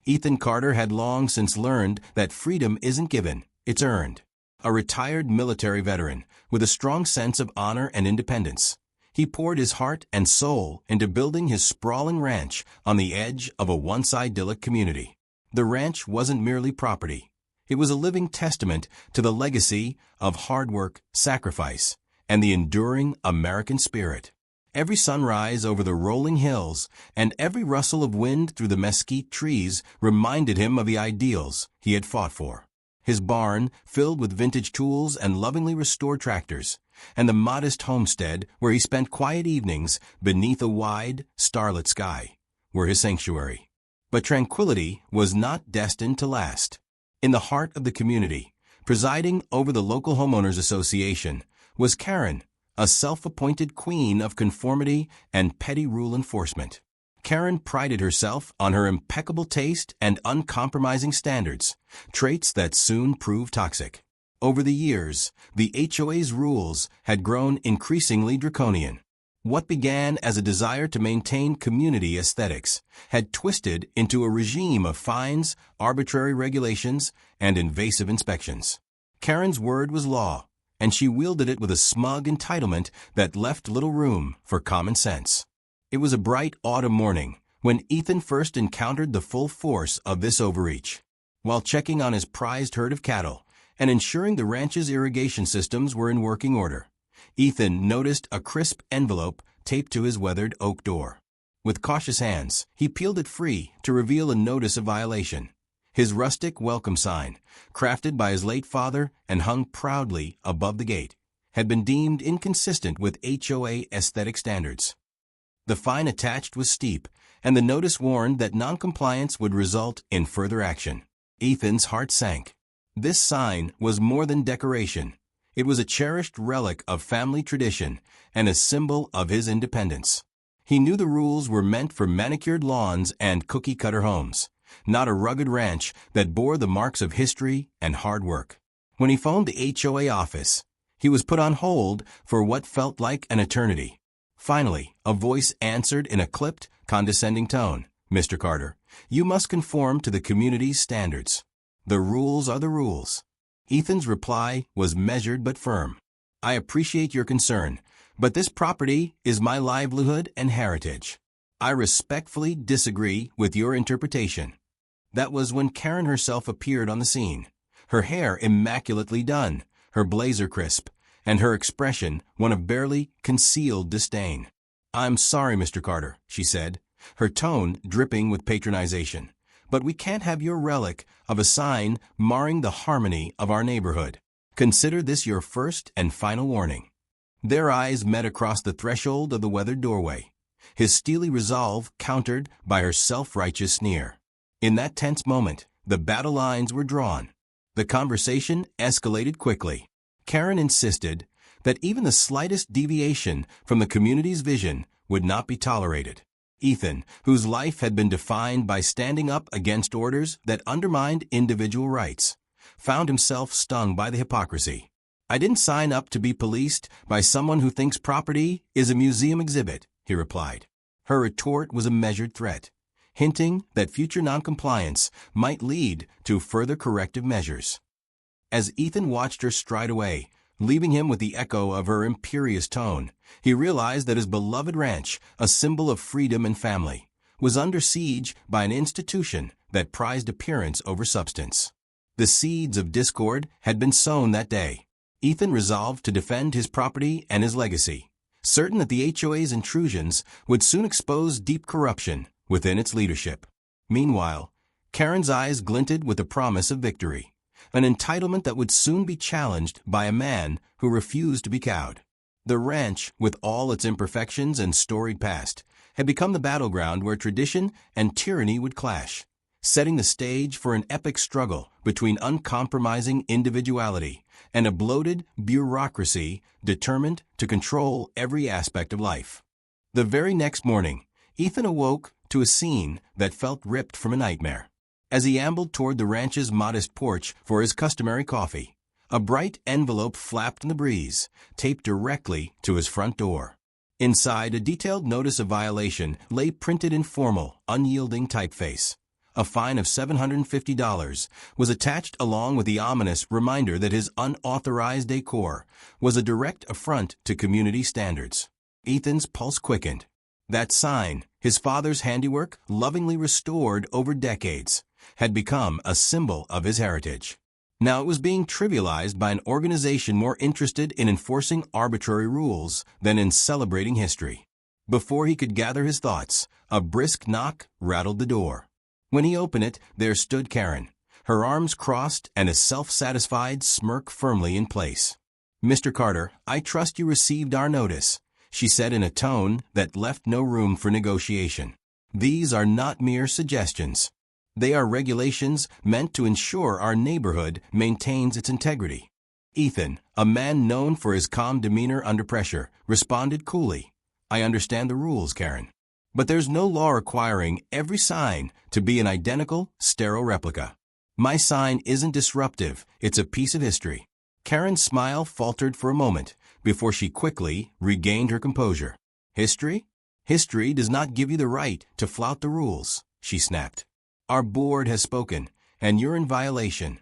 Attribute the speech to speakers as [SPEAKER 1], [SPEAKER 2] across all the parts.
[SPEAKER 1] Ethan Carter had long since learned that freedom isn't given, it's earned. A retired military veteran with a strong sense of honor and independence, he poured his heart and soul into building his sprawling ranch on the edge of a once idyllic community. The ranch wasn't merely property. It was a living testament to the legacy of hard work, sacrifice, and the enduring American spirit. Every sunrise over the rolling hills and every rustle of wind through the mesquite trees reminded him of the ideals he had fought for. His barn, filled with vintage tools and lovingly restored tractors, and the modest homestead where he spent quiet evenings beneath a wide, starlit sky, were his sanctuary. But tranquility was not destined to last. In the heart of the community, presiding over the local homeowners association, was Karen, a self-appointed queen of conformity and petty rule enforcement. Karen prided herself on her impeccable taste and uncompromising standards, traits that soon proved toxic. Over the years, the HOA's rules had grown increasingly draconian. What began as a desire to maintain community aesthetics had twisted into a regime of fines, arbitrary regulations, and invasive inspections. Karen's word was law, and she wielded it with a smug entitlement that left little room for common sense. It was a bright autumn morning when Ethan first encountered the full force of this overreach. While checking on his prized herd of cattle and ensuring the ranch's irrigation systems were in working order, Ethan noticed a crisp envelope taped to his weathered oak door. With cautious hands, he peeled it free to reveal a notice of violation. His rustic welcome sign, crafted by his late father and hung proudly above the gate, had been deemed inconsistent with HOA aesthetic standards. The fine attached was steep, and the notice warned that noncompliance would result in further action. Ethan's heart sank. This sign was more than decoration. It was a cherished relic of family tradition and a symbol of his independence. He knew the rules were meant for manicured lawns and cookie-cutter homes, not a rugged ranch that bore the marks of history and hard work. When he phoned the HOA office, he was put on hold for what felt like an eternity. Finally, a voice answered in a clipped, condescending tone. "Mr. Carter, you must conform to the community's standards. The rules are the rules." Ethan's reply was measured but firm. "I appreciate your concern, but this property is my livelihood and heritage. I respectfully disagree with your interpretation." That was when Karen herself appeared on the scene, her hair immaculately done, her blazer crisp, and her expression one of barely concealed disdain. "I'm sorry, Mr. Carter," she said, her tone dripping with patronization, "but we can't have your relic of a sign marring the harmony of our neighborhood. Consider this your first and final warning." Their eyes met across the threshold of the weathered doorway, his steely resolve countered by her self-righteous sneer. In that tense moment, the battle lines were drawn. The conversation escalated quickly. Karen insisted that even the slightest deviation from the community's vision would not be tolerated. Ethan, whose life had been defined by standing up against orders that undermined individual rights, found himself stung by the hypocrisy. "I didn't sign up to be policed by someone who thinks property is a museum exhibit," he replied. Her retort was a measured threat, hinting that future noncompliance might lead to further corrective measures. As Ethan watched her stride away, leaving him with the echo of her imperious tone, he realized that his beloved ranch, a symbol of freedom and family, was under siege by an institution that prized appearance over substance. The seeds of discord had been sown that day. Ethan resolved to defend his property and his legacy, certain that the HOA's intrusions would soon expose deep corruption within its leadership. Meanwhile, Karen's eyes glinted with the promise of victory, an entitlement that would soon be challenged by a man who refused to be cowed. The ranch, with all its imperfections and storied past, had become the battleground where tradition and tyranny would clash, setting the stage for an epic struggle between uncompromising individuality and a bloated bureaucracy determined to control every aspect of life. The very next morning, Ethan awoke to a scene that felt ripped from a nightmare. As he ambled toward the ranch's modest porch for his customary coffee, a bright envelope flapped in the breeze, taped directly to his front door. Inside, a detailed notice of violation lay printed in formal, unyielding typeface. A fine of $750 was attached along with the ominous reminder that his unauthorized decor was a direct affront to community standards. Ethan's pulse quickened. That sign, his father's handiwork, lovingly restored over decades, had become a symbol of his heritage. Now it was being trivialized by an organization more interested in enforcing arbitrary rules than in celebrating history. Before he could gather his thoughts, a brisk knock rattled the door. When he opened it, there stood Karen, her arms crossed and a self-satisfied smirk firmly in place. "Mr. Carter, I trust you received our notice," she said in a tone that left no room for negotiation. "These are not mere suggestions. They are regulations meant to ensure our neighborhood maintains its integrity." Ethan, a man known for his calm demeanor under pressure, responded coolly, "I understand the rules, Karen. But there's no law requiring every sign to be an identical, sterile replica. My sign isn't disruptive, it's a piece of history." Karen's smile faltered for a moment before she quickly regained her composure. "History? History does not give you the right to flout the rules," she snapped. "Our board has spoken, and you're in violation."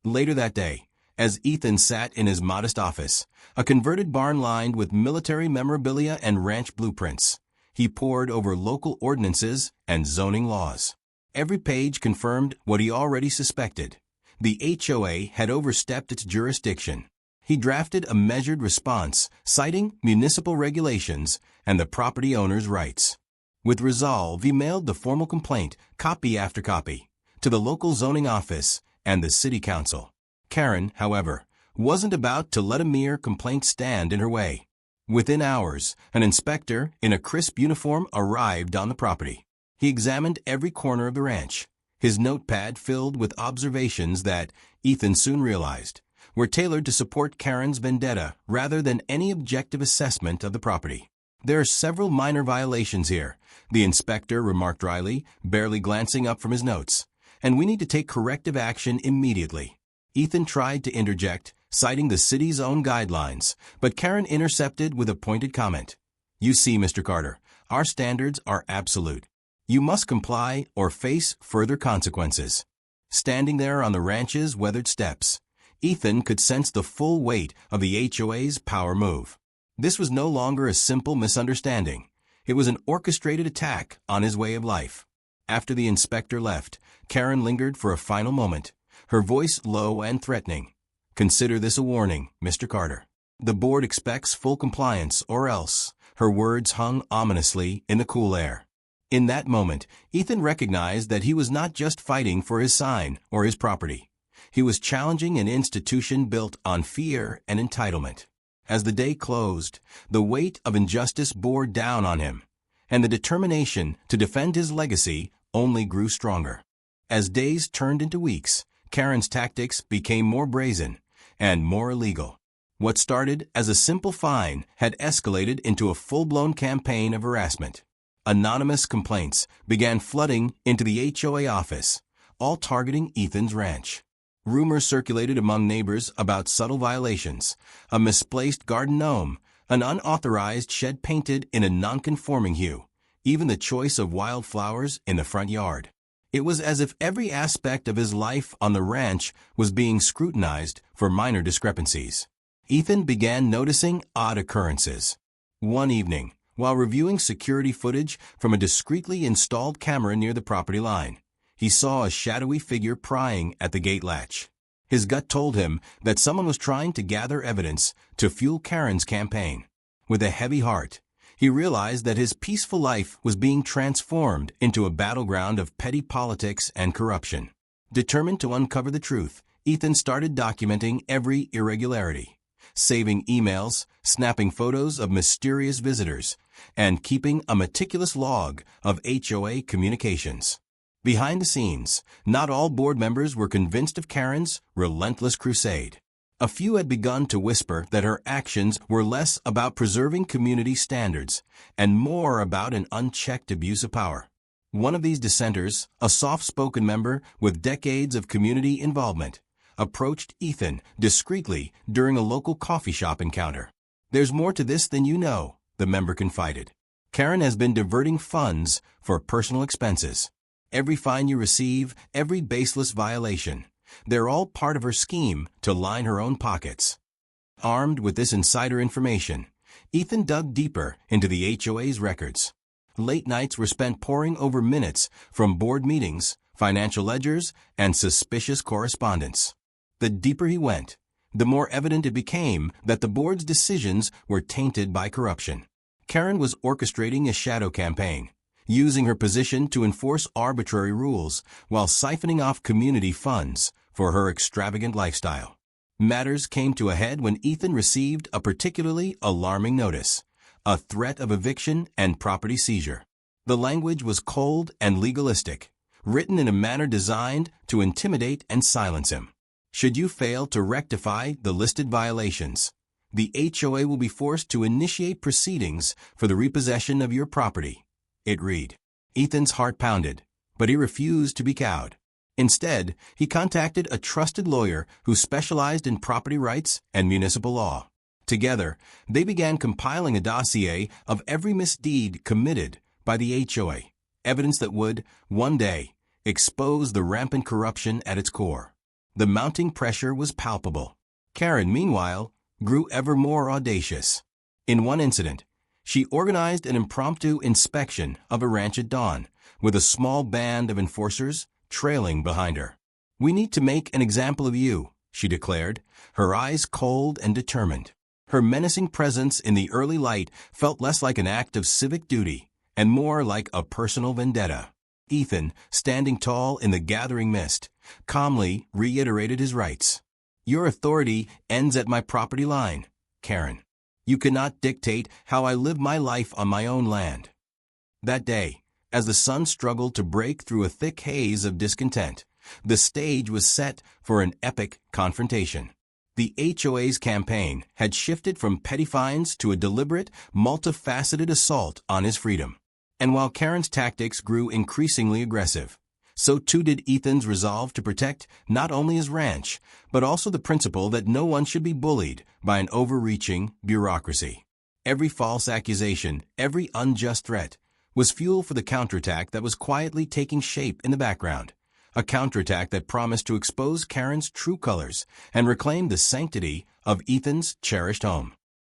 [SPEAKER 1] Later that day, as Ethan sat in his modest office, a converted barn lined with military memorabilia and ranch blueprints, he pored over local ordinances and zoning laws. Every page confirmed what he already suspected. The HOA had overstepped its jurisdiction. He drafted a measured response, citing municipal regulations and the property owner's rights. With resolve, he mailed the formal complaint, copy after copy, to the local zoning office and the city council. Karen, however, wasn't about to let a mere complaint stand in her way. Within hours, an inspector in a crisp uniform arrived on the property. He examined every corner of the ranch, his notepad filled with observations that, Ethan soon realized, were tailored to support Karen's vendetta rather than any objective assessment of the property. "There are several minor violations here," the inspector remarked dryly, barely glancing up from his notes, "and we need to take corrective action immediately." Ethan tried to interject, citing the city's own guidelines, but Karen intercepted with a pointed comment. "You see, Mr. Carter, our standards are absolute. You must comply or face further consequences." Standing there on the ranch's weathered steps, Ethan could sense the full weight of the HOA's power move. This was no longer a simple misunderstanding. It was an orchestrated attack on his way of life. After the inspector left, Karen lingered for a final moment, her voice low and threatening. "Consider this a warning, Mr. Carter. The board expects full compliance, or else." Her words hung ominously in the cool air. In that moment, Ethan recognized that he was not just fighting for his sign or his property. He was challenging an institution built on fear and entitlement. As the day closed, the weight of injustice bore down on him, and the determination to defend his legacy only grew stronger. As days turned into weeks, Karen's tactics became more brazen and more illegal. What started as a simple fine had escalated into a full-blown campaign of harassment. Anonymous complaints began flooding into the HOA office, all targeting Ethan's ranch. Rumors circulated among neighbors about subtle violations, a misplaced garden gnome, an unauthorized shed painted in a nonconforming hue, even the choice of wildflowers in the front yard. It was as if every aspect of his life on the ranch was being scrutinized for minor discrepancies. Ethan began noticing odd occurrences. One evening, while reviewing security footage from a discreetly installed camera near the property line, he saw a shadowy figure prying at the gate latch. His gut told him that someone was trying to gather evidence to fuel Karen's campaign. With a heavy heart, he realized that his peaceful life was being transformed into a battleground of petty politics and corruption. Determined to uncover the truth, Ethan started documenting every irregularity, saving emails, snapping photos of mysterious visitors, and keeping a meticulous log of HOA communications. Behind the scenes, not all board members were convinced of Karen's relentless crusade. A few had begun to whisper that her actions were less about preserving community standards and more about an unchecked abuse of power. One of these dissenters, a soft-spoken member with decades of community involvement, approached Ethan discreetly during a local coffee shop encounter. "There's more to this than you know," the member confided. "Karen has been diverting funds for personal expenses. every fine you receive, every baseless violation. They're all part of her scheme to line her own pockets. Armed with this insider information, Ethan dug deeper into the HOA's records. Late nights were spent poring over minutes from board meetings, financial ledgers, and suspicious correspondence. The deeper he went, the more evident it became that the board's decisions were tainted by corruption. Karen was orchestrating a shadow campaign, using her position to enforce arbitrary rules while siphoning off community funds for her extravagant lifestyle. Matters came to a head when Ethan received a particularly alarming notice, a threat of eviction and property seizure. The language was cold and legalistic, written in a manner designed to intimidate and silence him. Should you fail to rectify the listed violations, the HOA will be forced to initiate proceedings for the repossession of your property, it read. Ethan's heart pounded, but he refused to be cowed. Instead, he contacted a trusted lawyer who specialized in property rights and municipal law. Together, they began compiling a dossier of every misdeed committed by the HOA, evidence that would, one day, expose the rampant corruption at its core. The mounting pressure was palpable. Karen, meanwhile, grew ever more audacious. In one incident, she organized an impromptu inspection of a ranch at dawn, with a small band of enforcers trailing behind her. "We need to make an example of you," she declared, her eyes cold and determined. Her menacing presence in the early light felt less like an act of civic duty and more like a personal vendetta. Ethan, standing tall in the gathering mist, calmly reiterated his rights. "Your authority ends at my property line, Karen. You cannot dictate how I live my life on my own land." That day, as the sun struggled to break through a thick haze of discontent, the stage was set for an epic confrontation. The HOA's campaign had shifted from petty fines to a deliberate, multifaceted assault on his freedom. And while Karen's tactics grew increasingly aggressive, so too did Ethan's resolve to protect not only his ranch, but also the principle that no one should be bullied by an overreaching bureaucracy. Every false accusation, every unjust threat, was fuel for the counterattack that was quietly taking shape in the background, a counterattack that promised to expose Karen's true colors and reclaim the sanctity of Ethan's cherished home.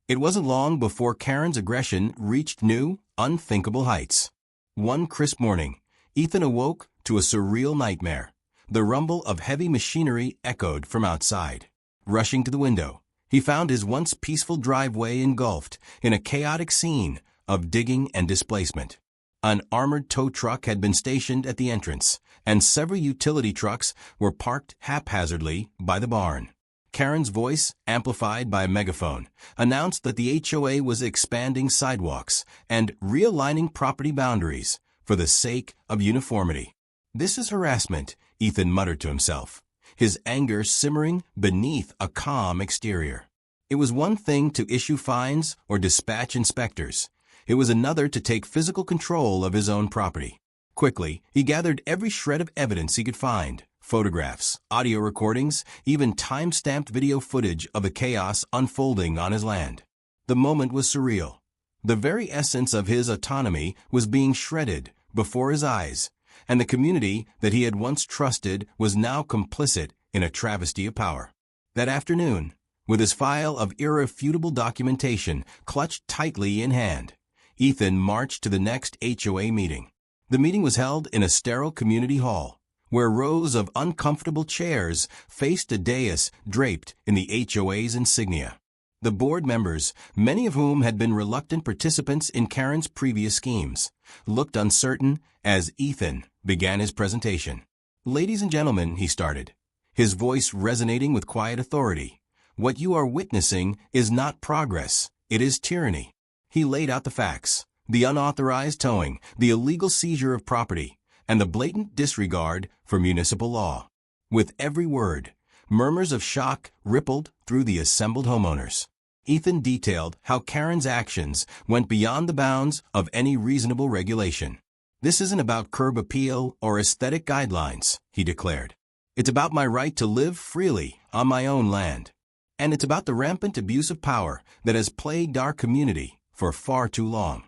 [SPEAKER 1] It wasn't long before Karen's aggression reached new, unthinkable heights. One crisp morning, Ethan awoke to a surreal nightmare. The rumble of heavy machinery echoed from outside. Rushing to the window, he found his once peaceful driveway engulfed in a chaotic scene of digging and displacement. An armored tow truck had been stationed at the entrance, and several utility trucks were parked haphazardly by the barn. Karen's voice, amplified by a megaphone, announced that the HOA was expanding sidewalks and realigning property boundaries for the sake of uniformity. "This is harassment," Ethan muttered to himself, his anger simmering beneath a calm exterior. It was one thing to issue fines or dispatch inspectors. It was another to take physical control of his own property. Quickly, he gathered every shred of evidence he could find. Photographs, audio recordings, even time-stamped video footage of the chaos unfolding on his land. The moment was surreal. The very essence of his autonomy was being shredded before his eyes, and the community that he had once trusted was now complicit in a travesty of power. That afternoon, with his file of irrefutable documentation clutched tightly in hand, Ethan marched to the next HOA meeting. The meeting was held in a sterile community hall, where rows of uncomfortable chairs faced a dais draped in the HOA's insignia. The board members, many of whom had been reluctant participants in Karen's previous schemes, looked uncertain as Ethan began his presentation. "Ladies and gentlemen," he started, his voice resonating with quiet authority, "what you are witnessing is not progress, it is tyranny." He laid out the facts: the unauthorized towing, the illegal seizure of property, and the blatant disregard for municipal law. With every word, murmurs of shock rippled through the assembled homeowners. Ethan detailed how Karen's actions went beyond the bounds of any reasonable regulation. "This isn't about curb appeal or aesthetic guidelines," he declared. "It's about my right to live freely on my own land. And it's about the rampant abuse of power that has plagued our community for far too long."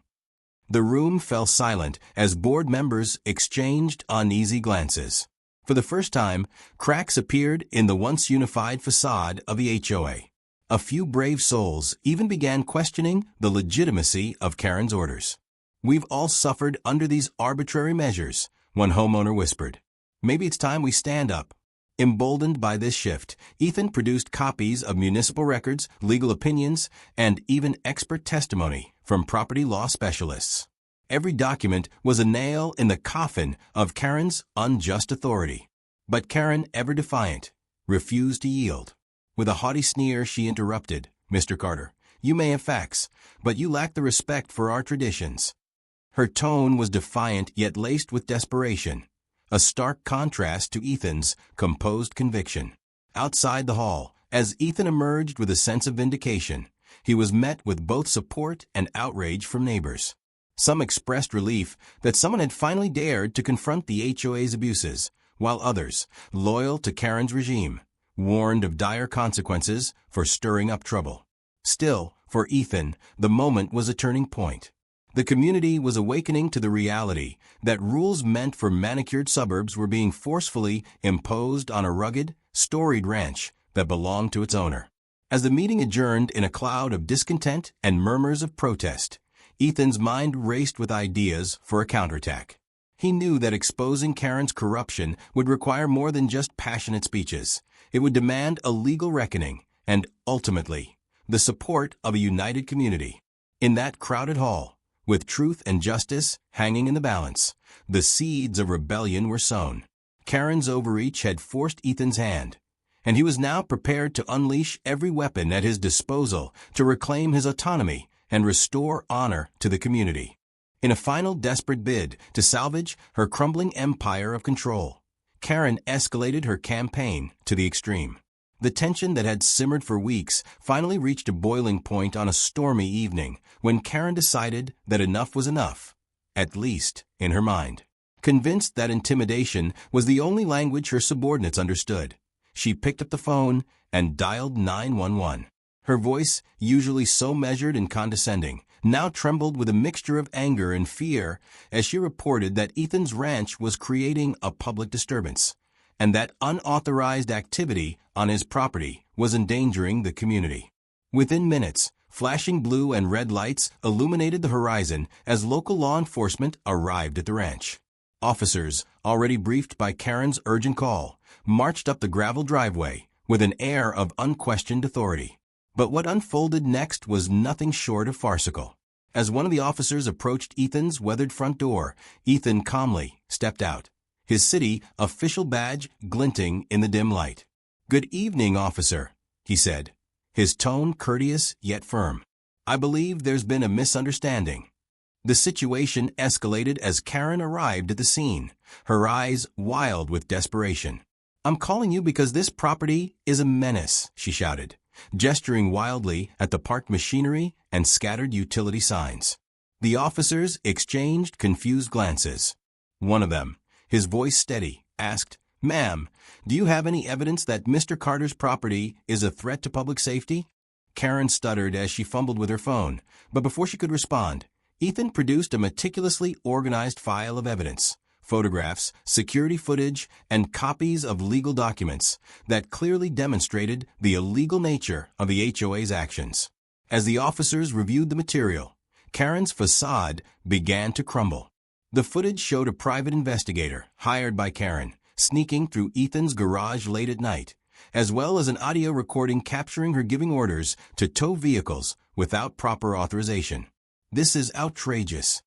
[SPEAKER 1] The room fell silent as board members exchanged uneasy glances. For the first time, cracks appeared in the once unified facade of the HOA. A few brave souls even began questioning the legitimacy of Karen's orders. "We've all suffered under these arbitrary measures," one homeowner whispered. "Maybe it's time we stand up." Emboldened by this shift, Ethan produced copies of municipal records, legal opinions, and even expert testimony from property law specialists. Every document was a nail in the coffin of Karen's unjust authority. But Karen, ever defiant, refused to yield. With a haughty sneer, she interrupted, "Mr. Carter, you may have facts, but you lack the respect for our traditions." Her tone was defiant yet laced with desperation, a stark contrast to Ethan's composed conviction. Outside the hall, as Ethan emerged with a sense of vindication, he was met with both support and outrage from neighbors. Some expressed relief that someone had finally dared to confront the HOA's abuses, while others, loyal to Karen's regime, warned of dire consequences for stirring up trouble. Still, for Ethan, the moment was a turning point. The community was awakening to the reality that rules meant for manicured suburbs were being forcefully imposed on a rugged, storied ranch that belonged to its owner. As the meeting adjourned in a cloud of discontent and murmurs of protest, Ethan's mind raced with ideas for a counterattack. He knew that exposing Karen's corruption would require more than just passionate speeches. It would demand a legal reckoning and, ultimately, the support of a united community. In that crowded hall, with truth and justice hanging in the balance, the seeds of rebellion were sown. Karen's overreach had forced Ethan's hand, and he was now prepared to unleash every weapon at his disposal to reclaim his autonomy and restore honor to the community. In a final desperate bid to salvage her crumbling empire of control, Karen escalated her campaign to the extreme. The tension that had simmered for weeks finally reached a boiling point on a stormy evening when Karen decided that enough was enough, at least in her mind. Convinced that intimidation was the only language her subordinates understood, she picked up the phone and dialed 911. Her voice, usually so measured and condescending, now trembled with a mixture of anger and fear as she reported that Ethan's ranch was creating a public disturbance, and that unauthorized activity on his property was endangering the community. Within minutes, flashing blue and red lights illuminated the horizon as local law enforcement arrived at the ranch. Officers, already briefed by Karen's urgent call, marched up the gravel driveway with an air of unquestioned authority. But what unfolded next was nothing short of farcical. As one of the officers approached Ethan's weathered front door, Ethan calmly stepped out, his city official badge glinting in the dim light. "Good evening, officer," he said, his tone courteous yet firm. "I believe there's been a misunderstanding." The situation escalated as Karen arrived at the scene, her eyes wild with desperation. "I'm calling you because this property is a menace," she shouted, gesturing wildly at the parked machinery and scattered utility signs. The officers exchanged confused glances. One of them, his voice steady, asked, "Ma'am, do you have any evidence that Mr. Carter's property is a threat to public safety?" Karen stuttered as she fumbled with her phone, but before she could respond, Ethan produced a meticulously organized file of evidence. Photographs, security footage, and copies of legal documents that clearly demonstrated the illegal nature of the HOA's actions. As the officers reviewed the material, Karen's facade began to crumble. The footage showed a private investigator, hired by Karen, sneaking through Ethan's garage late at night, as well as an audio recording capturing her giving orders to tow vehicles without proper authorization. "This is outrageous,"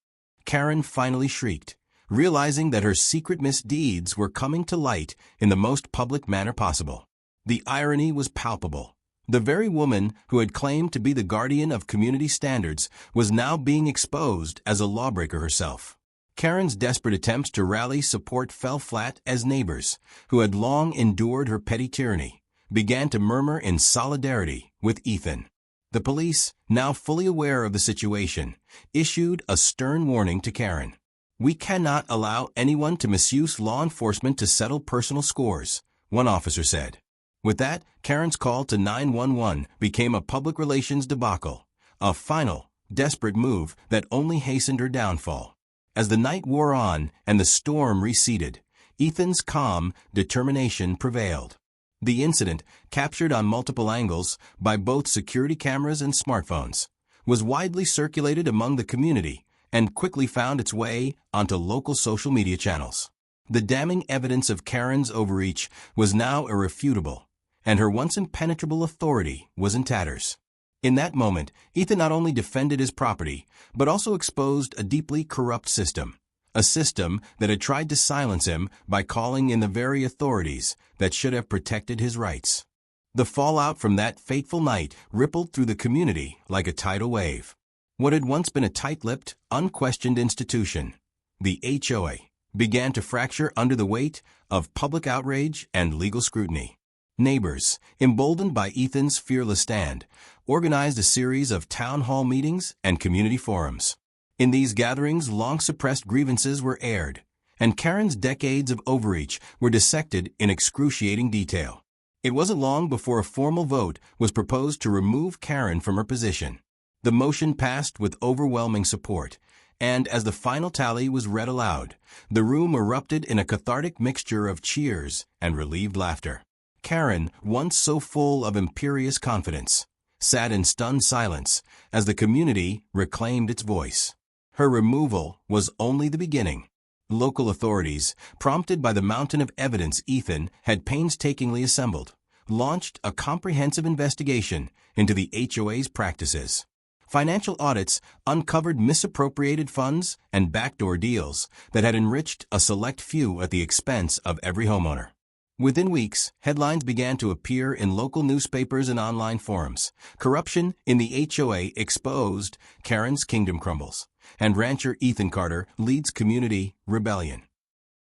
[SPEAKER 1] Karen finally shrieked, realizing that her secret misdeeds were coming to light in the most public manner possible. The irony was palpable. The very woman who had claimed to be the guardian of community standards was now being exposed as a lawbreaker herself. Karen's desperate attempts to rally support fell flat as neighbors, who had long endured her petty tyranny, began to murmur in solidarity with Ethan. The police, now fully aware of the situation, issued a stern warning to Karen. "We cannot allow anyone to misuse law enforcement to settle personal scores," one officer said. With that, Karen's call to 911 became a public relations debacle, a final desperate move that only hastened her downfall. As the night wore on and the storm receded, Ethan's calm determination prevailed. The incident, captured on multiple angles by both security cameras and smartphones, was widely circulated among the community and quickly found its way onto local social media channels. The damning evidence of Karen's overreach was now irrefutable, and her once impenetrable authority was in tatters. In that moment, Ethan not only defended his property, but also exposed a deeply corrupt system, a system that had tried to silence him by calling in the very authorities that should have protected his rights. The fallout from that fateful night rippled through the community like a tidal wave. What had once been a tight-lipped, unquestioned institution, the HOA, began to fracture under the weight of public outrage and legal scrutiny. Neighbors, emboldened by Ethan's fearless stand, organized a series of town hall meetings and community forums. In these gatherings, long-suppressed grievances were aired, and Karen's decades of overreach were dissected in excruciating detail. It wasn't long before a formal vote was proposed to remove Karen from her position. The motion passed with overwhelming support, and as the final tally was read aloud, the room erupted in a cathartic mixture of cheers and relieved laughter. Karen, once so full of imperious confidence, sat in stunned silence as the community reclaimed its voice. Her removal was only the beginning. Local authorities, prompted by the mountain of evidence Ethan had painstakingly assembled, launched a comprehensive investigation into the HOA's practices. Financial audits uncovered misappropriated funds and backdoor deals that had enriched a select few at the expense of every homeowner. Within weeks, headlines began to appear in local newspapers and online forums. Corruption in the HOA exposed, Karen's kingdom crumbles, and rancher Ethan Carter leads community rebellion.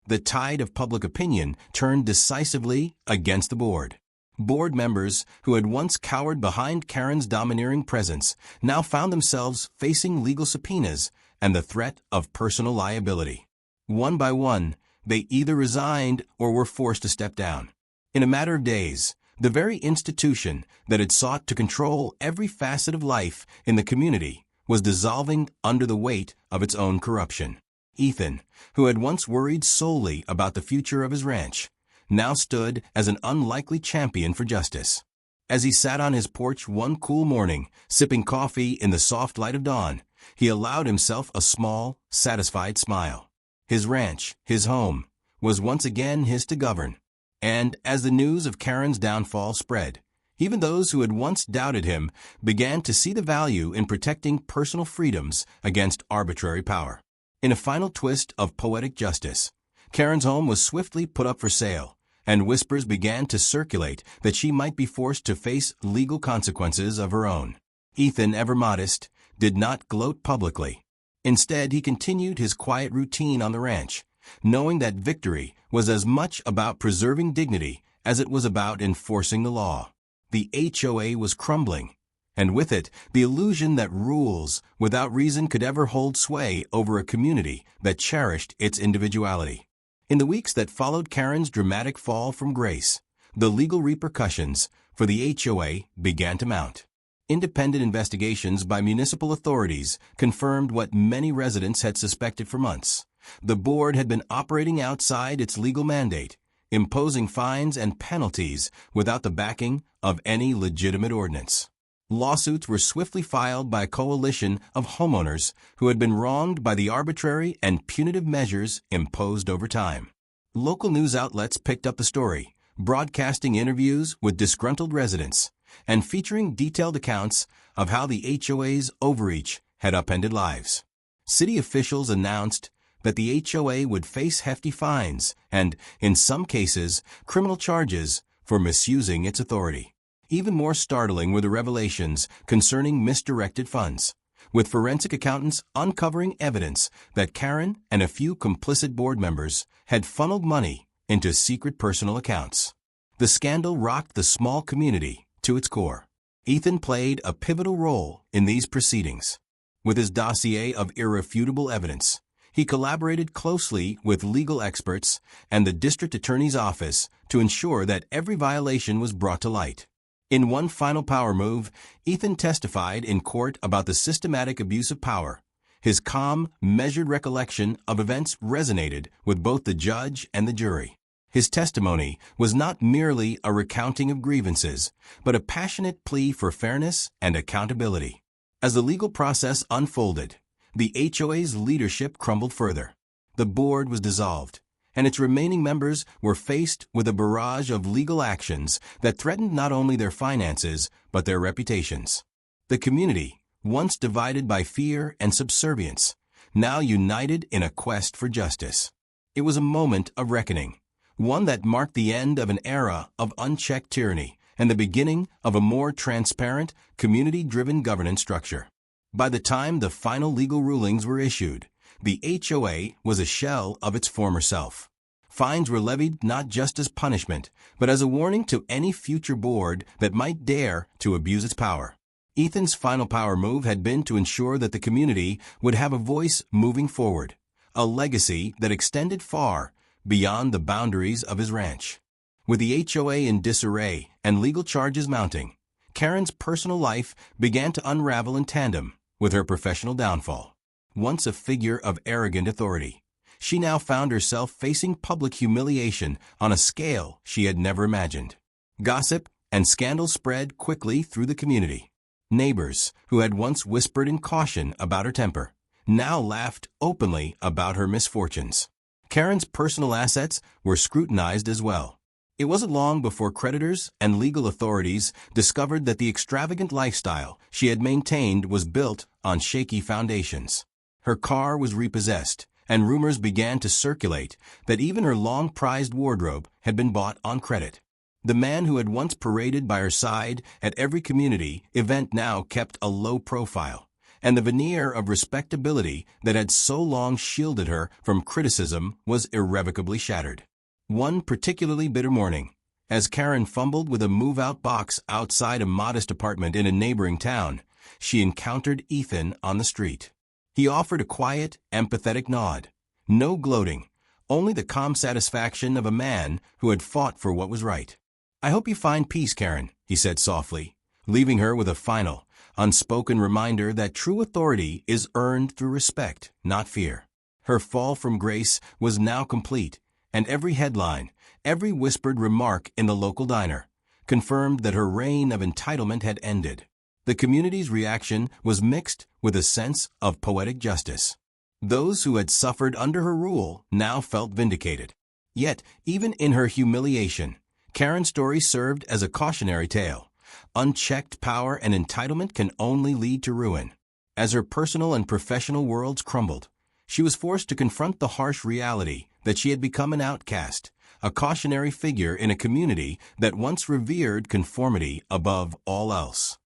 [SPEAKER 1] The tide of public opinion turned decisively against the board. Board members who had once cowered behind Karen's domineering presence now found themselves facing legal subpoenas and the threat of personal liability. One by one, they either resigned or were forced to step down. In a matter of days, the very institution that had sought to control every facet of life in the community was dissolving under the weight of its own corruption. Ethan, who had once worried solely about the future of his ranch, now stood as an unlikely champion for justice. As he sat on his porch one cool morning, sipping coffee in the soft light of dawn, he allowed himself a small, satisfied smile. His ranch, his home, was once again his to govern. And as the news of Karen's downfall spread, even those who had once doubted him began to see the value in protecting personal freedoms against arbitrary power. In a final twist of poetic justice, Karen's home was swiftly put up for sale, and whispers began to circulate that she might be forced to face legal consequences of her own. Ethan, ever modest, did not gloat publicly. Instead, he continued his quiet routine on the ranch, knowing that victory was as much about preserving dignity as it was about enforcing the law. The HOA was crumbling, and with it, the illusion that rules without reason could ever hold sway over a community that cherished its individuality. In the weeks that followed Karen's dramatic fall from grace, the legal repercussions for the HOA began to mount. Independent investigations by municipal authorities confirmed what many residents had suspected for months. The board had been operating outside its legal mandate, imposing fines and penalties without the backing of any legitimate ordinance. Lawsuits were swiftly filed by a coalition of homeowners who had been wronged by the arbitrary and punitive measures imposed over time. Local news outlets picked up the story, broadcasting interviews with disgruntled residents and featuring detailed accounts of how the HOA's overreach had upended lives. City officials announced that the HOA would face hefty fines and, in some cases, criminal charges for misusing its authority. Even more startling were the revelations concerning misdirected funds, with forensic accountants uncovering evidence that Karen and a few complicit board members had funneled money into secret personal accounts. The scandal rocked the small community to its core. Ethan played a pivotal role in these proceedings. With his dossier of irrefutable evidence, he collaborated closely with legal experts and the district attorney's office to ensure that every violation was brought to light. In one final power move, Ethan testified in court about the systematic abuse of power. His calm, measured recollection of events resonated with both the judge and the jury. His testimony was not merely a recounting of grievances, but a passionate plea for fairness and accountability. As the legal process unfolded, the HOA's leadership crumbled further. The board was dissolved, and its remaining members were faced with a barrage of legal actions that threatened not only their finances, but their reputations. The community, once divided by fear and subservience, now united in a quest for justice. It was a moment of reckoning, one that marked the end of an era of unchecked tyranny and the beginning of a more transparent, community-driven governance structure. By the time the final legal rulings were issued, the HOA was a shell of its former self. Fines were levied not just as punishment, but as a warning to any future board that might dare to abuse its power. Ethan's final power move had been to ensure that the community would have a voice moving forward, a legacy that extended far beyond the boundaries of his ranch. With the HOA in disarray and legal charges mounting, Karen's personal life began to unravel in tandem with her professional downfall. Once a figure of arrogant authority, she now found herself facing public humiliation on a scale she had never imagined. Gossip and scandal spread quickly through the community. Neighbors, who had once whispered in caution about her temper, now laughed openly about her misfortunes. Karen's personal assets were scrutinized as well. It wasn't long before creditors and legal authorities discovered that the extravagant lifestyle she had maintained was built on shaky foundations. Her car was repossessed, and rumors began to circulate that even her long-prized wardrobe had been bought on credit. The man who had once paraded by her side at every community event now kept a low profile, and the veneer of respectability that had so long shielded her from criticism was irrevocably shattered. One particularly bitter morning, as Karen fumbled with a move-out box outside a modest apartment in a neighboring town, she encountered Ethan on the street. He offered a quiet, empathetic nod. No gloating, only the calm satisfaction of a man who had fought for what was right. "I hope you find peace, Karen," he said softly, leaving her with a final, unspoken reminder that true authority is earned through respect, not fear. Her fall from grace was now complete, and every headline, every whispered remark in the local diner, confirmed that her reign of entitlement had ended. The community's reaction was mixed with a sense of poetic justice. Those who had suffered under her rule now felt vindicated. Yet, even in her humiliation, Karen's story served as a cautionary tale. Unchecked power and entitlement can only lead to ruin. As her personal and professional worlds crumbled, she was forced to confront the harsh reality that she had become an outcast, a cautionary figure in a community that once revered conformity above all else.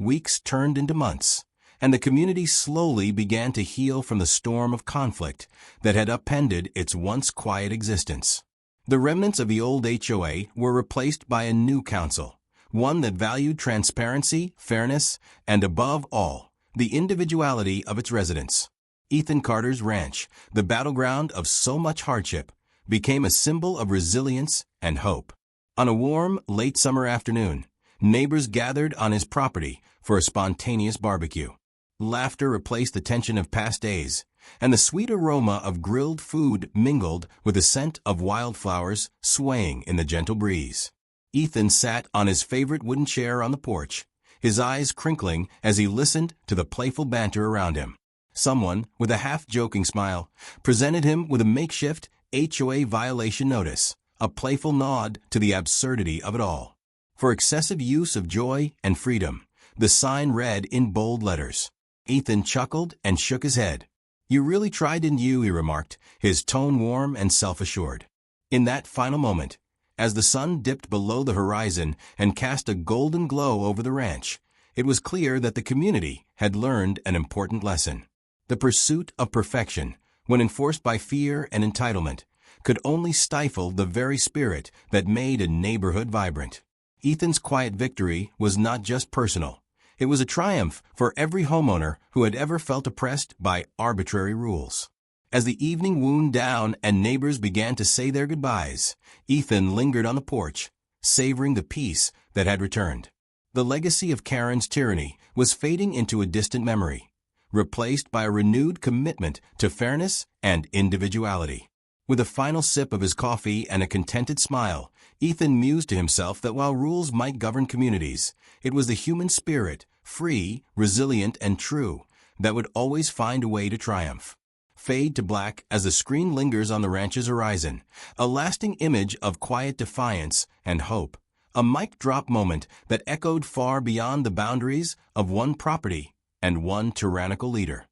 [SPEAKER 1] Weeks turned into months, and the community slowly began to heal from the storm of conflict that had upended its once quiet existence. The remnants of the old HOA were replaced by a new council, one that valued transparency, fairness, and above all, the individuality of its residents. Ethan Carter's ranch, the battleground of so much hardship, became a symbol of resilience and hope. On a warm, late summer afternoon, neighbors gathered on his property for a spontaneous barbecue. Laughter replaced the tension of past days, and the sweet aroma of grilled food mingled with the scent of wildflowers swaying in the gentle breeze. Ethan sat on his favorite wooden chair on the porch, his eyes crinkling as he listened to the playful banter around him. Someone, with a half-joking smile, presented him with a makeshift HOA violation notice, a playful nod to the absurdity of it all. For excessive use of joy and freedom, the sign read in bold letters. Ethan chuckled and shook his head. "You really tried, didn't you?" he remarked, his tone warm and self-assured. In that final moment, as the sun dipped below the horizon and cast a golden glow over the ranch, it was clear that the community had learned an important lesson. The pursuit of perfection, when enforced by fear and entitlement, could only stifle the very spirit that made a neighborhood vibrant. Ethan's quiet victory was not just personal. It was a triumph for every homeowner who had ever felt oppressed by arbitrary rules. As the evening wound down and neighbors began to say their goodbyes, Ethan lingered on the porch, savoring the peace that had returned. The legacy of Karen's tyranny was fading into a distant memory, replaced by a renewed commitment to fairness and individuality. With a final sip of his coffee and a contented smile, Ethan mused to himself that while rules might govern communities, it was the human spirit, free, resilient, and true, that would always find a way to triumph. Fade to black as the screen lingers on the ranch's horizon, a lasting image of quiet defiance and hope. A mic drop moment that echoed far beyond the boundaries of one property and one tyrannical leader.